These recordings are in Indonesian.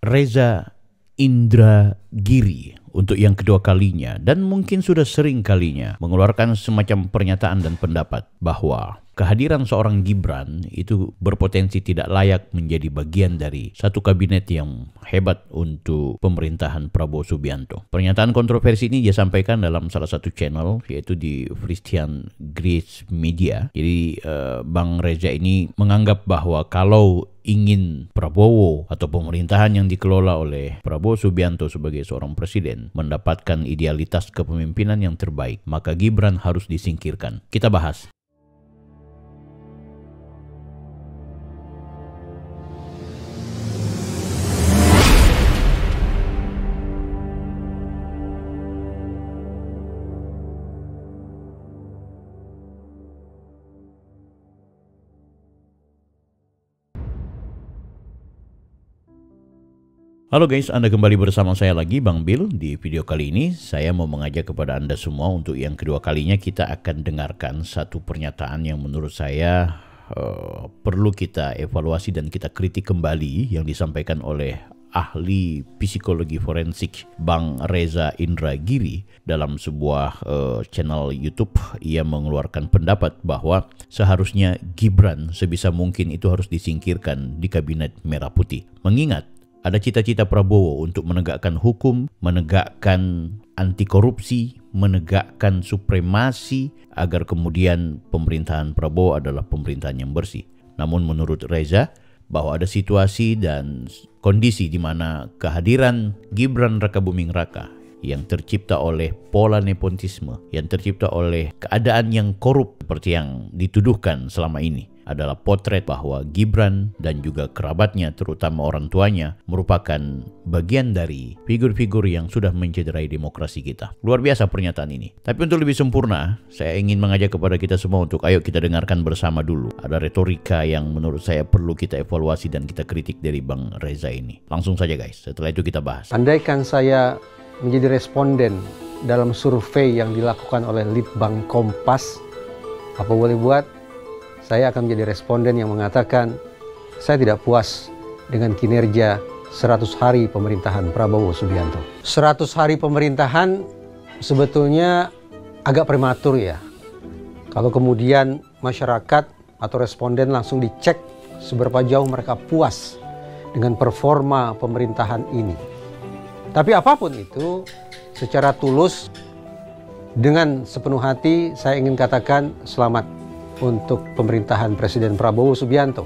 Reza Indragiri untuk yang kedua kalinya dan mungkin sudah sering kalinya mengeluarkan semacam pernyataan dan pendapat bahwa kehadiran seorang Gibran itu berpotensi tidak layak menjadi bagian dari satu kabinet yang hebat untuk pemerintahan Prabowo Subianto. Pernyataan kontroversi ini dia sampaikan dalam salah satu channel, yaitu di Christian Grace Media. Jadi Bang Reza ini menganggap bahwa kalau ingin Prabowo atau pemerintahan yang dikelola oleh Prabowo Subianto sebagai seorang presiden mendapatkan idealitas kepemimpinan yang terbaik, maka Gibran harus disingkirkan. Kita bahas. Halo guys, Anda kembali bersama saya lagi Bang Bill. Di video kali ini saya mau mengajak kepada Anda semua untuk yang kedua kalinya kita akan dengarkan satu pernyataan yang menurut saya perlu kita evaluasi dan kita kritik kembali, yang disampaikan oleh ahli psikologi forensik Bang Reza Indragiri dalam sebuah channel YouTube. Ia mengeluarkan pendapat bahwa seharusnya Gibran sebisa mungkin itu harus disingkirkan di kabinet Merah Putih, mengingat ada cita-cita Prabowo untuk menegakkan hukum, menegakkan anti korupsi, menegakkan supremasi agar kemudian pemerintahan Prabowo adalah pemerintahan yang bersih. Namun menurut Reza, bahwa ada situasi dan kondisi di mana kehadiran Gibran Rakabuming Raka yang tercipta oleh pola nepotisme, yang tercipta oleh keadaan yang korup seperti yang dituduhkan selama ini, adalah potret bahwa Gibran dan juga kerabatnya, terutama orang tuanya, merupakan bagian dari figur-figur yang sudah mencederai demokrasi kita. Luar biasa pernyataan ini. Tapi untuk lebih sempurna, saya ingin mengajak kepada kita semua untuk ayo kita dengarkan bersama dulu. Ada retorika yang menurut saya perlu kita evaluasi dan kita kritik dari Bang Reza ini. Langsung saja guys, setelah itu kita bahas. Andaikan saya menjadi responden dalam survei yang dilakukan oleh Litbang Kompas, apa boleh buat? Saya akan menjadi responden yang mengatakan saya tidak puas dengan kinerja 100 hari pemerintahan Prabowo Subianto. 100 hari pemerintahan sebetulnya agak prematur ya. Kalau kemudian masyarakat atau responden langsung dicek seberapa jauh mereka puas dengan performa pemerintahan ini. Tapi apapun itu, secara tulus, dengan sepenuh hati saya ingin katakan selamat untuk pemerintahan Presiden Prabowo Subianto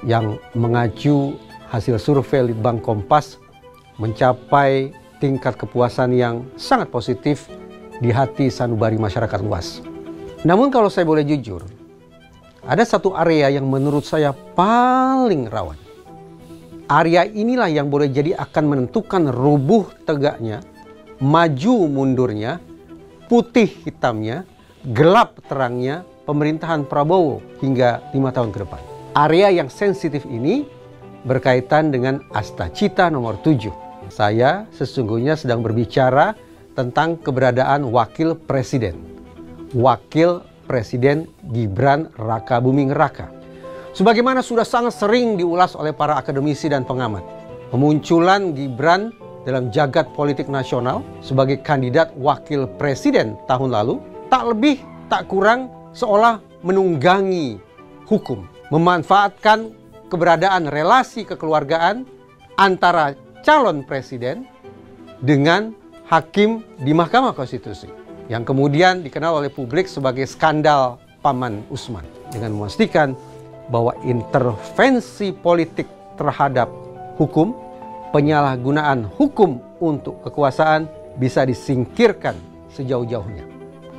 yang mengacu hasil survei Litbang Kompas mencapai tingkat kepuasan yang sangat positif di hati sanubari masyarakat luas. Namun kalau saya boleh jujur, ada satu area yang menurut saya paling rawan. Area inilah yang boleh jadi akan menentukan rubuh tegaknya, maju mundurnya, putih hitamnya, gelap terangnya pemerintahan Prabowo hingga 5 tahun ke depan. Area yang sensitif ini berkaitan dengan Asta Cita nomor 7. Saya sesungguhnya sedang berbicara tentang keberadaan wakil presiden. Wakil Presiden Gibran Rakabuming Raka. Sebagaimana sudah sangat sering diulas oleh para akademisi dan pengamat, pemunculan Gibran dalam jagat politik nasional sebagai kandidat wakil presiden tahun lalu tak lebih tak kurang seolah menunggangi hukum, memanfaatkan keberadaan relasi kekeluargaan antara calon presiden dengan hakim di Mahkamah Konstitusi, yang kemudian dikenal oleh publik sebagai skandal Paman Usman, dengan memastikan bahwa intervensi politik terhadap hukum, penyalahgunaan hukum untuk kekuasaan bisa disingkirkan sejauh-jauhnya.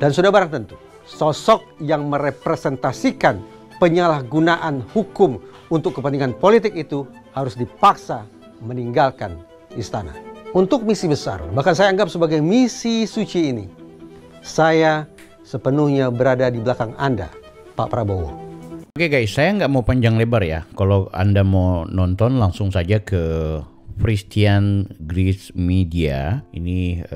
Dan sudah barang tentu, sosok yang merepresentasikan penyalahgunaan hukum untuk kepentingan politik itu harus dipaksa meninggalkan istana. Untuk misi besar, bahkan saya anggap sebagai misi suci ini, saya sepenuhnya berada di belakang Anda, Pak Prabowo. Oke guys, saya nggak mau panjang lebar ya. Kalau Anda mau nonton langsung saja ke Christian Grace Media. Ini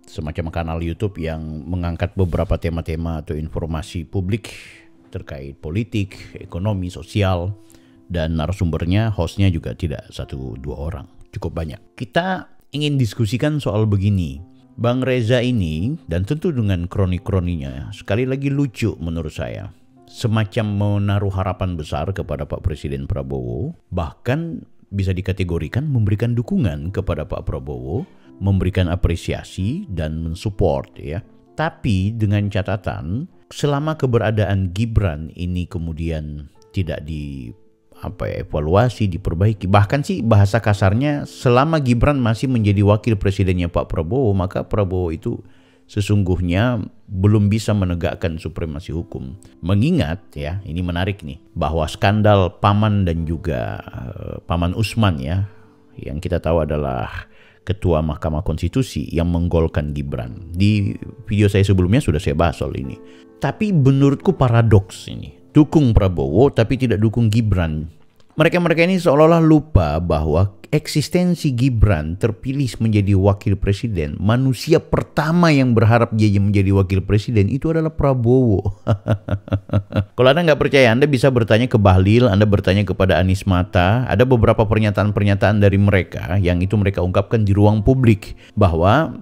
semacam kanal YouTube yang mengangkat beberapa tema-tema atau informasi publik terkait politik, ekonomi, sosial, Dan narasumbernya, hostnya juga tidak 1-2 orang, cukup banyak. Kita ingin diskusikan soal begini. Bang Reza ini, dan tentu dengan kroni-kroninya, sekali lagi lucu menurut saya. Semacam menaruh harapan besar kepada Pak Presiden Prabowo, bahkan bisa dikategorikan memberikan dukungan kepada Pak Prabowo, memberikan apresiasi dan mensupport ya. Tapi dengan catatan, selama keberadaan Gibran ini kemudian tidak evaluasi, diperbaiki. Bahkan sih bahasa kasarnya, selama Gibran masih menjadi wakil presidennya Pak Prabowo, maka Prabowo itu sesungguhnya belum bisa menegakkan supremasi hukum. Mengingat ya, ini menarik nih, bahwa skandal Paman dan juga Paman Usman ya, yang kita tahu adalah Ketua Mahkamah Konstitusi yang menggolkan Gibran. Di video saya sebelumnya sudah saya bahas soal ini. Tapi menurutku paradoks ini. Dukung Prabowo tapi tidak dukung Gibran. Mereka-mereka ini seolah-olah lupa bahwa eksistensi Gibran terpilih menjadi wakil presiden. Manusia pertama yang berharap dia menjadi wakil presiden itu adalah Prabowo. Kalau Anda nggak percaya, Anda bisa bertanya ke Bahlil, Anda bertanya kepada Anies Mata. Ada beberapa pernyataan-pernyataan dari mereka yang itu mereka ungkapkan di ruang publik. Bahwa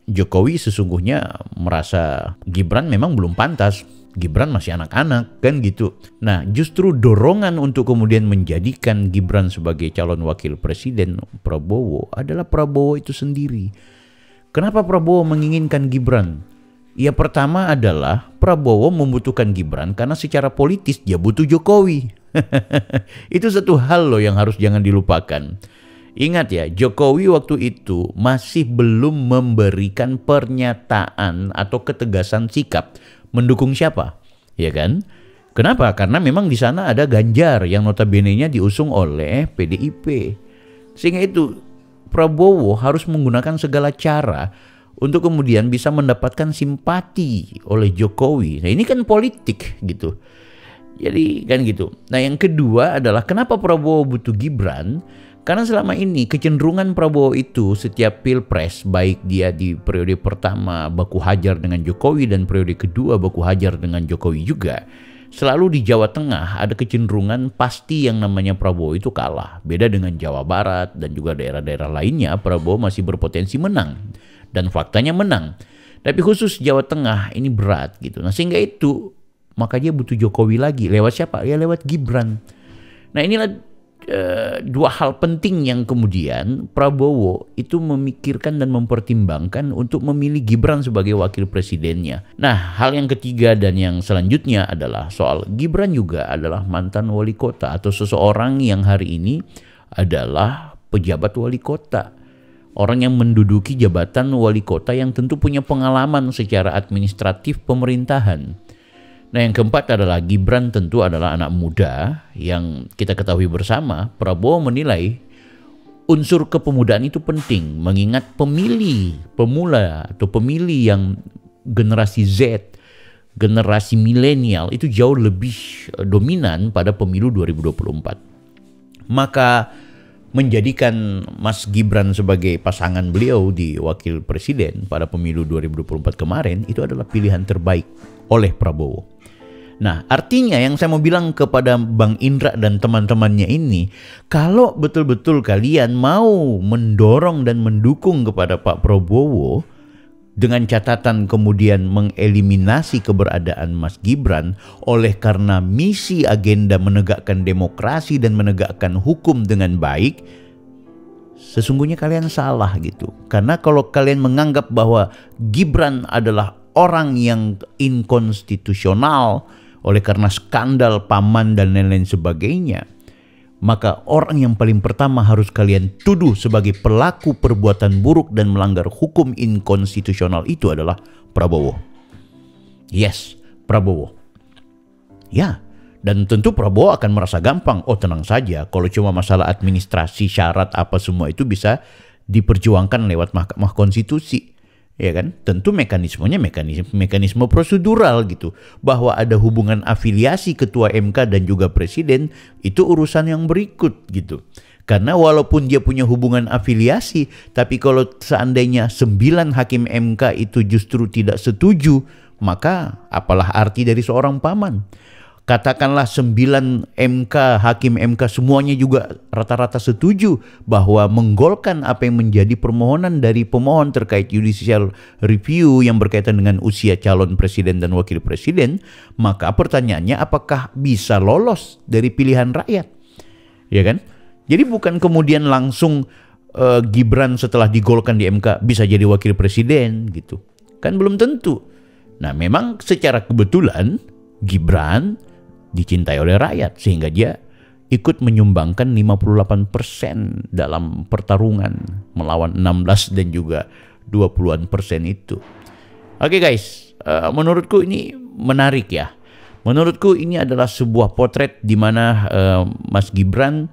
Jokowi sesungguhnya merasa Gibran memang belum pantas. Gibran masih anak-anak kan gitu. Nah, justru dorongan untuk kemudian menjadikan Gibran sebagai calon wakil presiden Prabowo adalah Prabowo itu sendiri. Kenapa Prabowo menginginkan Gibran? Ya pertama adalah Prabowo membutuhkan Gibran karena secara politis dia butuh Jokowi. Itu satu hal loh yang harus jangan dilupakan. Ingat ya, Jokowi waktu itu masih belum memberikan pernyataan atau ketegasan sikap mendukung siapa, ya kan? Kenapa? Karena memang di sana ada Ganjar yang notabene-nya diusung oleh PDIP. Sehingga itu Prabowo harus menggunakan segala cara untuk kemudian bisa mendapatkan simpati oleh Jokowi. Nah, ini kan politik gitu. Jadi kan gitu. Nah, yang kedua adalah kenapa Prabowo butuh Gibran? Karena selama ini kecenderungan Prabowo itu setiap pilpres, baik dia di periode pertama baku hajar dengan Jokowi dan periode kedua baku hajar dengan Jokowi juga, selalu di Jawa Tengah ada kecenderungan pasti yang namanya Prabowo itu kalah. Beda dengan Jawa Barat dan juga daerah-daerah lainnya, Prabowo masih berpotensi menang. Dan faktanya menang. Tapi khusus Jawa Tengah ini berat gitu. Nah, sehingga itu maka dia butuh Jokowi lagi. Lewat siapa? Ya lewat Gibran. Nah, inilah dua hal penting yang kemudian Prabowo itu memikirkan dan mempertimbangkan untuk memilih Gibran sebagai wakil presidennya. Nah, hal yang ketiga dan yang selanjutnya adalah soal Gibran juga adalah mantan wali kota atau seseorang yang hari ini adalah pejabat wali kota. Orang yang menduduki jabatan wali kota yang tentu punya pengalaman secara administratif pemerintahan. Nah, yang keempat adalah Gibran tentu adalah anak muda yang kita ketahui bersama. Prabowo menilai unsur kepemudaan itu penting mengingat pemula atau pemilih yang generasi Z, generasi milenial itu jauh lebih dominan pada pemilu 2024. Maka menjadikan Mas Gibran sebagai pasangan beliau di wakil presiden pada pemilu 2024 kemarin itu adalah pilihan terbaik oleh Prabowo. Nah, artinya yang saya mau bilang kepada Bang Indra dan teman-temannya ini, kalau betul-betul kalian mau mendorong dan mendukung kepada Pak Prabowo dengan catatan kemudian mengeliminasi keberadaan Mas Gibran oleh karena misi agenda menegakkan demokrasi dan menegakkan hukum dengan baik, sesungguhnya kalian salah gitu. Karena kalau kalian menganggap bahwa Gibran adalah orang yang inkonstitusional oleh karena skandal Paman dan lain-lain sebagainya, maka orang yang paling pertama harus kalian tuduh sebagai pelaku perbuatan buruk dan melanggar hukum inkonstitusional itu adalah Prabowo. Yes, Prabowo. Ya, dan tentu Prabowo akan merasa gampang. Oh, tenang saja, kalau cuma masalah administrasi, syarat apa semua itu bisa diperjuangkan lewat Mahkamah Konstitusi. Ya kan, tentu mekanismenya mekanisme prosedural gitu, bahwa ada hubungan afiliasi ketua MK dan juga presiden itu urusan yang berikut gitu. Karena walaupun dia punya hubungan afiliasi, tapi kalau seandainya 9 hakim MK itu justru tidak setuju, maka apalah arti dari seorang Paman? katakanlah 9 MK, hakim MK semuanya juga rata-rata setuju bahwa menggolkan apa yang menjadi permohonan dari pemohon terkait judicial review yang berkaitan dengan usia calon presiden dan wakil presiden, maka pertanyaannya apakah bisa lolos dari pilihan rakyat? Ya kan? Jadi bukan kemudian langsung Gibran setelah digolkan di MK bisa jadi wakil presiden gitu. Kan belum tentu. Nah, memang secara kebetulan Gibran dicintai oleh rakyat sehingga dia ikut menyumbangkan 58% dalam pertarungan melawan 16 dan juga 20% itu. Oke guys, menurutku ini menarik ya. Menurutku ini adalah sebuah potret di mana Mas Gibran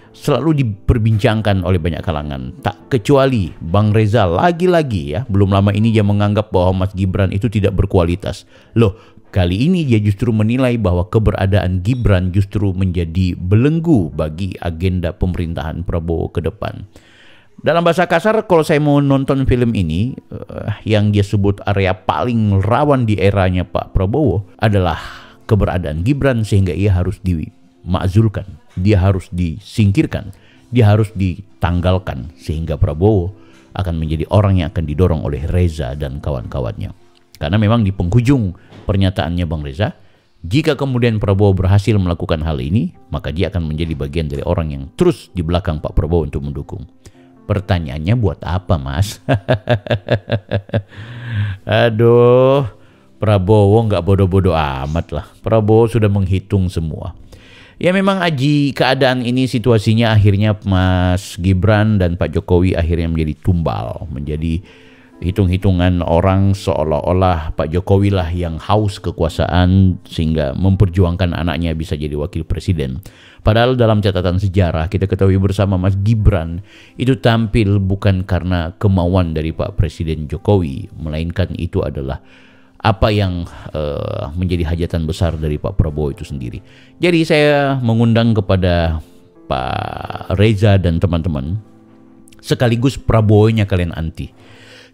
selalu diperbincangkan oleh banyak kalangan. Tak kecuali Bang Reza lagi-lagi ya, belum lama ini dia menganggap bahwa Mas Gibran itu tidak berkualitas. Loh, kali ini dia justru menilai bahwa keberadaan Gibran justru menjadi belenggu bagi agenda pemerintahan Prabowo ke depan. Dalam bahasa kasar, kalau saya mau nonton film ini, yang dia sebut area paling rawan di eranya Pak Prabowo adalah keberadaan Gibran, sehingga ia harus dimakzulkan, dia harus disingkirkan, dia harus ditanggalkan, sehingga Prabowo akan menjadi orang yang akan didorong oleh Reza dan kawan-kawannya. Karena memang di penghujung pernyataannya Bang Reza, jika kemudian Prabowo berhasil melakukan hal ini, maka dia akan menjadi bagian dari orang yang terus di belakang Pak Prabowo untuk mendukung. Pertanyaannya buat apa, Mas? Aduh, Prabowo nggak bodoh-bodoh amat lah. Prabowo sudah menghitung semua. Ya memang Aji, keadaan ini situasinya akhirnya Mas Gibran dan Pak Jokowi akhirnya menjadi tumbal, menjadi hitung-hitungan orang seolah-olah Pak Jokowi lah yang haus kekuasaan sehingga memperjuangkan anaknya bisa jadi wakil presiden. Padahal dalam catatan sejarah kita ketahui bersama Mas Gibran itu tampil bukan karena kemauan dari Pak Presiden Jokowi, melainkan itu adalah apa yang menjadi hajatan besar dari Pak Prabowo itu sendiri. Jadi saya mengundang kepada Pak Reza dan teman-teman, sekaligus Prabowo-nya kalian anti,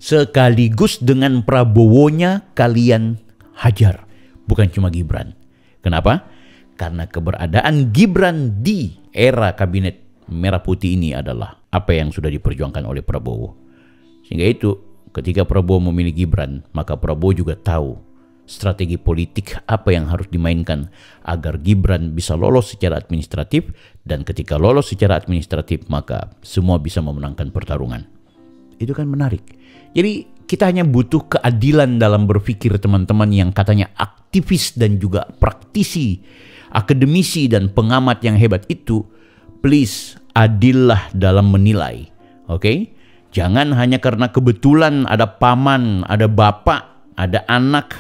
sekaligus dengan Prabowo-nya kalian hajar, bukan cuma Gibran. Kenapa? Karena keberadaan Gibran di era kabinet merah putih ini adalah apa yang sudah diperjuangkan oleh Prabowo. Sehingga itu ketika Prabowo memilih Gibran, maka Prabowo juga tahu strategi politik apa yang harus dimainkan agar Gibran bisa lolos secara administratif, dan ketika lolos secara administratif maka semua bisa memenangkan pertarungan. Itu kan menarik. Jadi kita hanya butuh keadilan dalam berpikir teman-teman yang katanya aktivis dan juga praktisi, akademisi dan pengamat yang hebat itu. Please, adillah dalam menilai. Oke? Jangan hanya karena kebetulan ada paman, ada bapak, ada anak,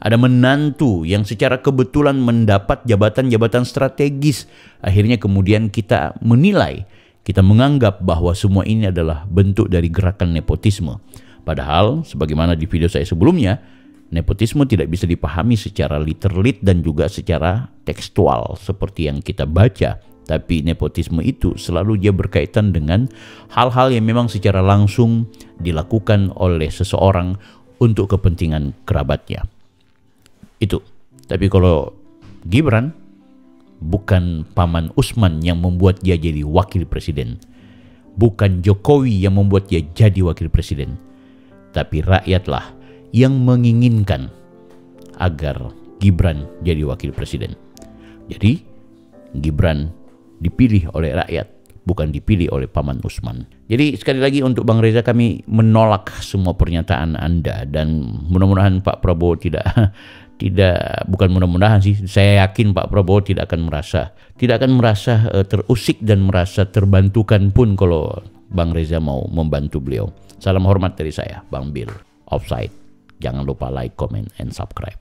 ada menantu yang secara kebetulan mendapat jabatan-jabatan strategis. Akhirnya kemudian kita menilai, kita menganggap bahwa semua ini adalah bentuk dari gerakan nepotisme. Padahal, sebagaimana di video saya sebelumnya, nepotisme tidak bisa dipahami secara literal dan juga secara tekstual seperti yang kita baca. Tapi nepotisme itu selalu dia berkaitan dengan hal-hal yang memang secara langsung dilakukan oleh seseorang untuk kepentingan kerabatnya. Itu. Tapi kalau Gibran, bukan Paman Usman yang membuat dia jadi wakil presiden. Bukan Jokowi yang membuat dia jadi wakil presiden. Tapi rakyatlah yang menginginkan agar Gibran jadi wakil presiden. Jadi Gibran dipilih oleh rakyat, bukan dipilih oleh Paman Usman. Jadi sekali lagi untuk Bang Reza, kami menolak semua pernyataan Anda, dan mudah-mudahan Pak Prabowo bukan mudah-mudahan sih, saya yakin Pak Prabowo tidak akan merasa terusik dan merasa terbantukan pun kalau Bang Reza mau membantu beliau. Salam hormat dari saya, Bang Bill. Offside. Jangan lupa like, comment, and subscribe.